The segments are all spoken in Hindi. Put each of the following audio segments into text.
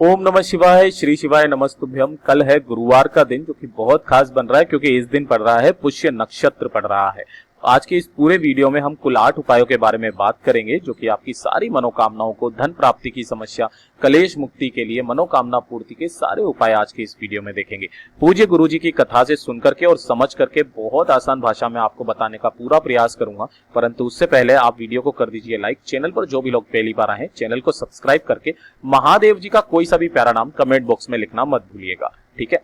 ओम नमः शिवाय, श्री शिवाय नमस्तुभ्यम। कल है गुरुवार का दिन, जो कि बहुत खास बन रहा है क्योंकि इस दिन पड़ रहा है पुष्य नक्षत्र पड़ रहा है। आज के इस पूरे वीडियो में हम कुल 8 उपायों के बारे में बात करेंगे, जो कि आपकी सारी मनोकामनाओं को, धन प्राप्ति की समस्या, कलेश मुक्ति के लिए, मनोकामना पूर्ति के सारे उपाय आज के इस वीडियो में देखेंगे। पूज्य गुरु जी की कथा से सुन करके और समझ करके बहुत आसान भाषा में आपको बताने का पूरा प्रयास करूंगा, परंतु उससे पहले आप वीडियो को कर दीजिए लाइक। चैनल पर जो भी लोग पहली बार आए हैं, चैनल को सब्सक्राइब करके महादेव जी का कोई सा भी प्यारा नाम कमेंट बॉक्स में लिखना मत भूलिएगा, ठीक है।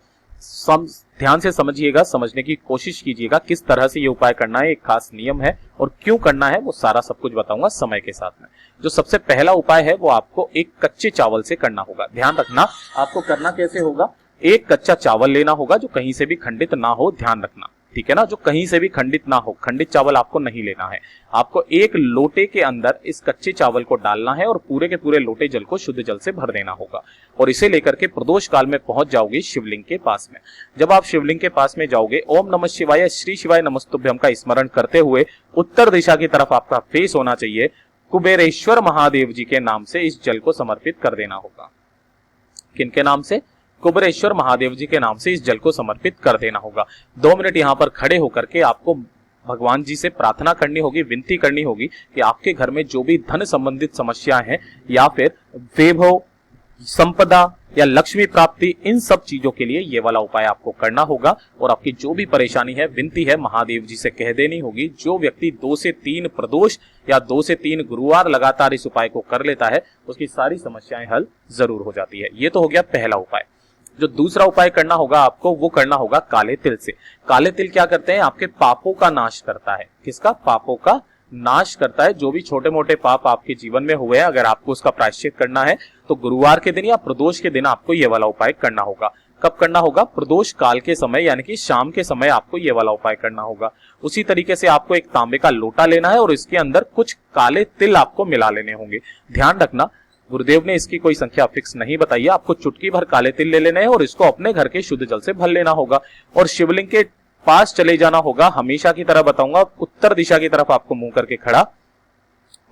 ध्यान से समझिएगा, समझने की कोशिश कीजिएगा किस तरह से ये उपाय करना है, एक खास नियम है और क्यों करना है वो सारा सब कुछ बताऊंगा समय के साथ में। जो सबसे पहला उपाय है वो आपको एक कच्चे चावल से करना होगा। ध्यान रखना, आपको करना कैसे होगा, एक कच्चा चावल लेना होगा जो कहीं से भी खंडित ना हो, ध्यान रखना, ठीक है ना, जो कहीं से भी खंडित ना हो। खंडित चावल आपको नहीं लेना है। आपको एक लोटे के अंदर इस कच्चे चावल को डालना है और पूरे के पूरे लोटे जल को शुद्ध जल से भर देना होगा और इसे लेकर के प्रदोष काल में पहुंच जाओगे शिवलिंग के पास में। जब आप शिवलिंग के पास में जाओगे, ओम नमः शिवाय, श्री शिवाय नमस्तुभ्यम का स्मरण करते हुए उत्तर दिशा की तरफ आपका फेस होना चाहिए। कुबेरेश्वर महादेव जी के नाम से इस जल को समर्पित कर देना होगा। किनके नाम से? कुबेरेश्वर महादेव जी के नाम से इस जल को समर्पित कर देना होगा। 2 मिनट यहाँ पर खड़े होकर के आपको भगवान जी से प्रार्थना करनी होगी, विनती करनी होगी कि आपके घर में जो भी धन संबंधित समस्याएं हैं या फिर वैभव, संपदा या लक्ष्मी प्राप्ति, इन सब चीजों के लिए ये वाला उपाय आपको करना होगा। और आपकी जो भी परेशानी है, विनती है, महादेव जी से कह देनी होगी। जो व्यक्ति 2 से 3 प्रदोष या 2 से 3 गुरुवार लगातार इस उपाय को कर लेता है, उसकी सारी समस्याएं हल जरूर हो जाती है। ये तो हो गया पहला उपाय। जो दूसरा उपाय करना होगा आपको, वो करना होगा काले तिल से। काले तिल क्या करते हैं? आपके पापों का नाश करता है। किसका? पापों का नाश करता है। जो भी छोटे मोटे पाप आपके जीवन में हुए हैं, अगर आपको उसका प्रायश्चित करना है तो गुरुवार के दिन या प्रदोष के दिन आपको ये वाला उपाय करना होगा। कब करना होगा? प्रदोष काल के समय, यानी कि शाम के समय आपको ये वाला उपाय करना होगा। उसी तरीके से आपको एक तांबे का लोटा लेना है और इसके अंदर कुछ काले तिल आपको मिला लेने होंगे। ध्यान रखना, गुरुदेव ने इसकी कोई संख्या फिक्स नहीं बताई है। आपको चुटकी भर काले तिल ले लेने हैं और इसको अपने घर के शुद्ध जल से भर लेना होगा और शिवलिंग के पास चले जाना होगा। हमेशा की तरह बताऊंगा, उत्तर दिशा की तरफ आपको मुंह करके खड़ा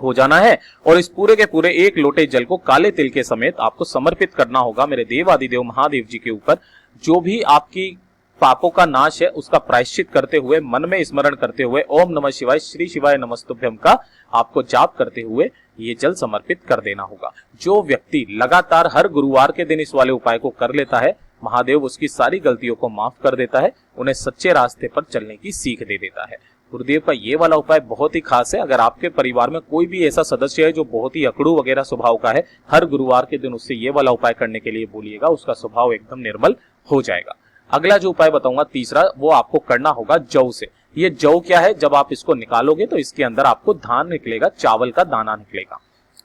हो जाना है और इस पूरे के पूरे 1 लोटे जल को काले तिल के समेत आपको समर्पित करना होगा मेरे देवादिदेव महादेव जी के ऊपर। जो भी आपकी पापों का नाश है उसका प्रायश्चित करते हुए, मन में स्मरण करते हुए ओम नमः शिवाय, श्री शिवाय नमस्तुभ्यम का आपको जाप करते हुए ये जल समर्पित कर देना होगा। जो व्यक्ति लगातार हर गुरुवार के दिन इस वाले उपाय को कर लेता है, महादेव उसकी सारी गलतियों को माफ कर देता है, उन्हें सच्चे रास्ते पर चलने की सीख दे देता है। गुरुदेव का ये वाला उपाय बहुत ही खास है। अगर आपके परिवार में कोई भी ऐसा सदस्य है जो बहुत ही अकड़ू वगैरह स्वभाव का है, हर गुरुवार के दिन उससे ये वाला उपाय करने के लिए बोलिएगा, उसका स्वभाव एकदम निर्मल हो जाएगा। अगला जो उपाय बताऊंगा तीसरा, वो आपको करना होगा जौ से। ये जौ क्या है? जब आप इसको निकालोगे तो इसके अंदर आपको धान निकलेगा, चावल का दाना निकलेगा,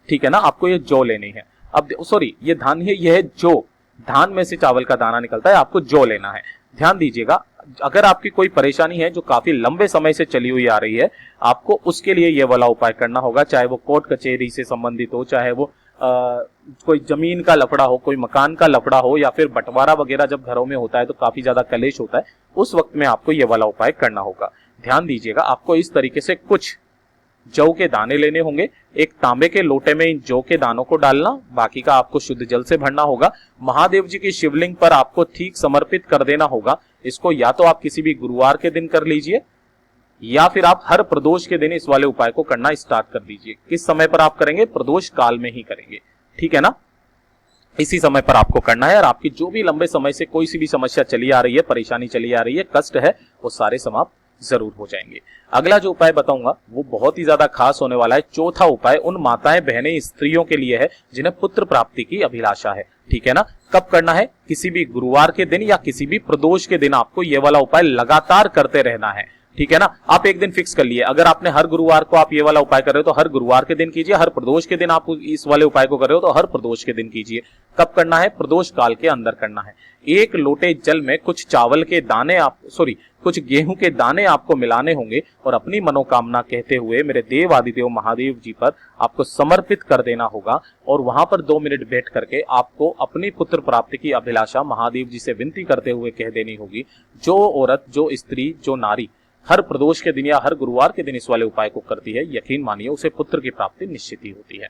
ठीक है ना। आपको ये जौ लेनी है। अब सॉरी, ये धान है, ये है जौ। धान में से चावल का दाना निकलता है, आपको जौ लेना है। ध्यान दीजिएगा, अगर आपकी कोई परेशानी है जो काफी लंबे समय से चली हुई आ रही है, आपको उसके लिए ये वाला उपाय करना होगा। चाहे वो कोर्ट कचहरी से संबंधित हो, चाहे वो कोई जमीन का लफड़ा हो, कोई मकान का लफड़ा हो, या फिर बंटवारा वगैरह जब घरों में होता है तो काफी ज्यादा कलेश होता है, उस वक्त में आपको ये वाला उपाय करना होगा। ध्यान दीजिएगा, आपको इस तरीके से कुछ जौ के दाने लेने होंगे। एक तांबे के लोटे में इन जौ के दानों को डालना, बाकी का आपको शुद्ध जल से भरना होगा। महादेव जी की शिवलिंग पर आपको ठीक समर्पित कर देना होगा। इसको या तो आप किसी भी गुरुवार के दिन कर लीजिए या फिर आप हर प्रदोष के दिन इस वाले उपाय को करना स्टार्ट कर दीजिए। किस समय पर आप करेंगे? प्रदोष काल में ही करेंगे, ठीक है ना। इसी समय पर आपको करना है और आपकी जो भी लंबे समय से कोई सी भी समस्या चली आ रही है, परेशानी चली आ रही है, कष्ट है, वो सारे समाप्त जरूर हो जाएंगे। अगला जो उपाय बताऊंगा वो बहुत ही ज्यादा खास होने वाला है। चौथा उपाय उन माताएं, बहनें, स्त्रियों के लिए है जिन्हें पुत्र प्राप्ति की अभिलाषा है, ठीक है ना। कब करना है? किसी भी गुरुवार के दिन या किसी भी प्रदोष के दिन आपको ये वाला उपाय लगातार करते रहना है, ठीक है ना। आप एक दिन फिक्स कर लिए। अगर आपने हर गुरुवार को आप ये वाला उपाय कर रहे हो तो हर गुरुवार के दिन कीजिए, हर प्रदोष के दिन आप इस वाले उपाय को कर रहे हो तो हर प्रदोष के दिन कीजिए। कब करना है? प्रदोष काल के अंदर करना है। 1 लोटे जल में कुछ चावल के दाने कुछ गेहूं के दाने आपको मिलाने होंगे और अपनी मनोकामना कहते हुए मेरे देव आदिदेव महादेव जी पर आपको समर्पित कर देना होगा और वहां पर 2 मिनट बैठ करके आपको अपनी पुत्र प्राप्ति की अभिलाषा महादेव जी से विनती करते हुए कह देनी होगी। जो औरत, जो स्त्री, जो नारी हर प्रदोष के दिन या हर गुरुवार के दिन इस वाले उपाय को करती है, यकीन मानिए उसे पुत्र की प्राप्ति निश्चित ही होती है।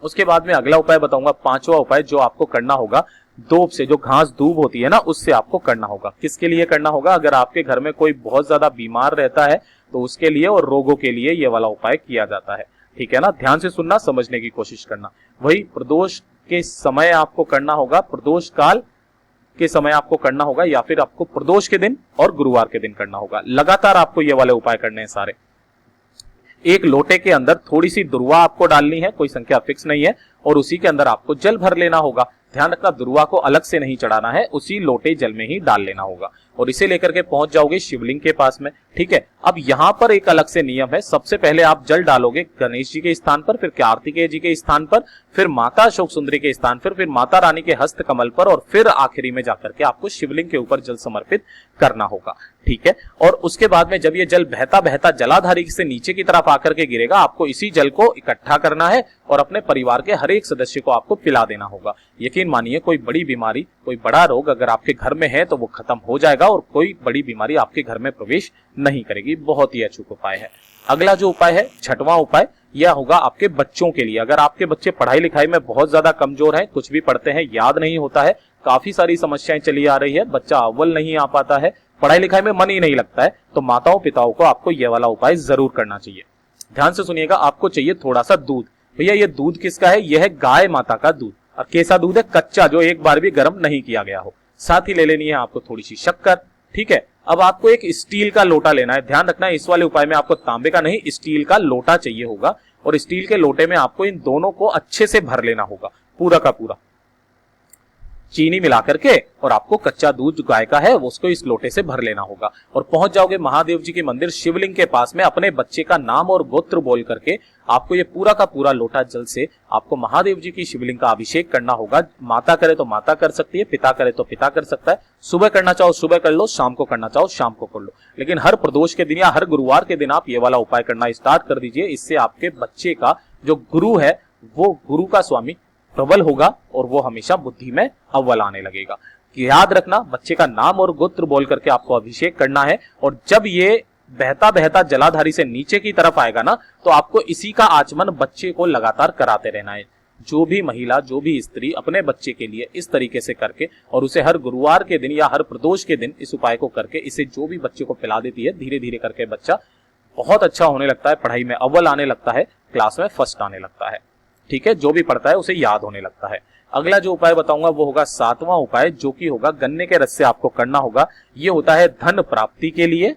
उसके बाद में अगला उपाय बताऊंगा, पांचवा उपाय जो आपको करना होगा, दूब से, जो घास दूब होती है ना, उससे आपको करना होगा। किसके लिए करना होगा? अगर आपके घर में कोई बहुत ज्यादा बीमार रहता है तो उसके लिए और रोगों के लिए ये वाला उपाय किया जाता है। ठीक है ना, ध्यान से सुनना, समझने की कोशिश करना। वही प्रदोष के समय आपको करना होगा, प्रदोष काल के समय आपको करना होगा, या फिर आपको प्रदोष के दिन और गुरुवार के दिन करना होगा। लगातार आपको ये वाले उपाय करने हैं सारे। एक लोटे के अंदर थोड़ी सी दुर्वा आपको डालनी है, कोई संख्या फिक्स नहीं है, और उसी के अंदर आपको जल भर लेना होगा। ध्यान रखना, दुर्वा को अलग से नहीं चढ़ाना है, उसी लोटे जल में ही डाल लेना होगा, और इसे लेकर के पहुंच जाओगे शिवलिंग के पास में। ठीक है, अब यहां पर एक अलग से नियम है। सबसे पहले आप जल डालोगे गणेश जी के स्थान पर, फिर कार्तिकेय जी के स्थान पर, फिर माता अशोक सुंदरी के स्थान पर, फिर माता रानी के हस्त कमल पर, और फिर आखिरी में जाकर के आपको शिवलिंग के ऊपर जल समर्पित करना होगा। ठीक है, और उसके बाद में जब ये जल बहता बहता जलाधारी से नीचे की तरफ आकर के गिरेगा, आपको इसी जल को इकट्ठा करना है और अपने परिवार के हर एक सदस्य को आपको पिला देना होगा। यकीन मानिए, कोई बड़ी बीमारी, कोई बड़ा रोग अगर आपके घर में है तो वो खत्म हो जाएगा और कोई बड़ी बीमारी आपके घर में प्रवेश नहीं करेगी। बहुत ही अचूक उपाय है। अगला जो उपाय है, छठवां उपाय, यह होगा आपके बच्चों के लिए। अगर आपके बच्चे पढ़ाई लिखाई में बहुत ज्यादा कमजोर हैं, कुछ भी पढ़ते हैं याद नहीं होता है, काफी सारी समस्याएं चली आ रही है, बच्चा अव्वल नहीं आ पाता है, पढ़ाई लिखाई में मन ही नहीं लगता है, तो माताओं पिताओं को आपको यह वाला उपाय जरूर करना चाहिए। ध्यान से सुनिएगा, आपको चाहिए थोड़ा सा दूध। भैया ये दूध किसका है? यह है गाय माता का दूध। और कैसा दूध है? कच्चा, जो एक बार भी गर्म नहीं किया गया हो। साथ ही ले लेनी है आपको थोड़ी सी शक्कर। ठीक है, अब आपको एक स्टील का लोटा लेना है। ध्यान रखना, इस वाले उपाय में आपको तांबे का नहीं, स्टील का लोटा चाहिए होगा, और स्टील के लोटे में आपको इन दोनों को अच्छे से भर लेना होगा, पूरा का पूरा चीनी मिला करके, और आपको कच्चा दूध जो गाय का है उसको इस लोटे से भर लेना होगा। और पहुंच जाओगे महादेव जी के मंदिर शिवलिंग के पास में, अपने बच्चे का नाम और गोत्र बोल करके आपको ये पूरा का पूरा लोटा जल से आपको महादेव जी की शिवलिंग का अभिषेक करना होगा। माता करे तो माता कर सकती है, पिता करे तो पिता कर सकता है। सुबह करना चाहो सुबह कर लो, शाम को करना चाहो शाम को कर लो, लेकिन हर प्रदोष के दिन या हर गुरुवार के दिन आप ये वाला उपाय करना स्टार्ट कर दीजिए। इससे आपके बच्चे का जो गुरु है, वो गुरु का स्वामी प्रबल होगा और वो हमेशा बुद्धि में अव्वल आने लगेगा। याद रखना, बच्चे का नाम और गोत्र बोल करके आपको अभिषेक करना है, और जब ये बहता बहता जलाधारी से नीचे की तरफ आएगा ना, तो आपको इसी का आचमन बच्चे को लगातार कराते रहना है। जो भी महिला, जो भी स्त्री अपने बच्चे के लिए इस तरीके से करके, और उसे हर गुरुवार के दिन या हर प्रदोष के दिन इस उपाय को करके इसे जो भी बच्चे को पिला देती है, धीरे धीरे करके बच्चा बहुत अच्छा होने लगता है, पढ़ाई में अव्वल आने लगता है, क्लास में फर्स्ट आने लगता है। ठीक है, जो भी पढ़ता है उसे याद होने लगता है। अगला जो उपाय बताऊंगा वो होगा सातवां उपाय, जो कि होगा गन्ने के रस से आपको करना होगा। ये होता है धन प्राप्ति के लिए।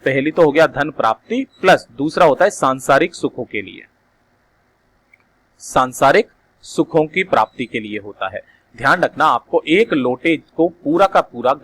पहली तो हो गया धन प्राप्ति, प्लस दूसरा होता है सांसारिक सुखों के लिए, सांसारिक सुखों की प्राप्ति के लिए होता है। ध्यान रखना, आपको एक लोटे को पूरा का पूरा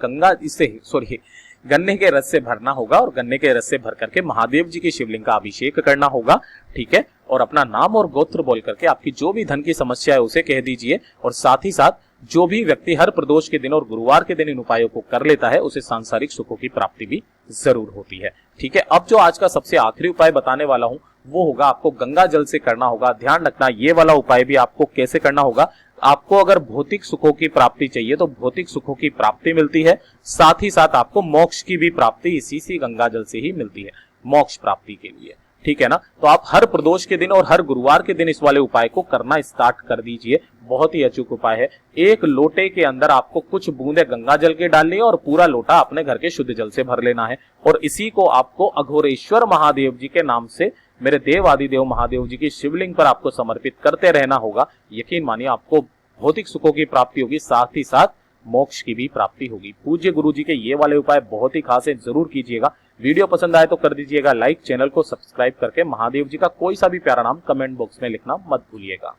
गन्ने के रस से भरना होगा, और गन्ने के रस से भर करके महादेव जी की शिवलिंग का अभिषेक करना होगा। ठीक है, और अपना नाम और गोत्र बोल करके आपकी जो भी धन की समस्या है उसे कह दीजिए, और साथ ही साथ जो भी व्यक्ति हर प्रदोष के दिन और गुरुवार के दिन इन उपायों को कर लेता है, उसे सांसारिक सुखों की प्राप्ति भी जरूर होती है। ठीक है, अब जो आज का सबसे आखिरी उपाय बताने वाला हूं वो होगा आपको गंगा जल से करना होगा। ध्यान रखना, ये वाला उपाय भी आपको कैसे करना होगा। आपको अगर भौतिक सुखों की प्राप्ति चाहिए तो भौतिक सुखों की प्राप्ति मिलती है, साथ ही साथ आपको मोक्ष की भी प्राप्ति इसी से गंगा जल से ही मिलती है, मोक्ष प्राप्ति के लिए। ठीक है ना, तो आप हर प्रदोष के दिन और हर गुरुवार के दिन इस वाले उपाय को करना स्टार्ट कर दीजिए। बहुत ही अचूक उपाय है। एक लोटे के अंदर आपको कुछ बूंदे गंगा जल के डालनी है और पूरा लोटा अपने घर के शुद्ध जल से भर लेना है, और इसी को आपको अघोरेश्वर महादेव जी के नाम से, मेरे देव आदिदेव महादेव जी की शिवलिंग पर आपको समर्पित करते रहना होगा। यकीन मानिए, आपको भौतिक सुखों की प्राप्ति होगी, साथ ही साथ मोक्ष की भी प्राप्ति होगी। पूज्य गुरु जी के ये वाले उपाय बहुत ही खास है, जरूर कीजिएगा। वीडियो पसंद आए तो कर दीजिएगा लाइक, चैनल को सब्सक्राइब करके महादेव जी का कोई सा भी प्यारा नाम कमेंट बॉक्स में लिखना मत भूलिएगा।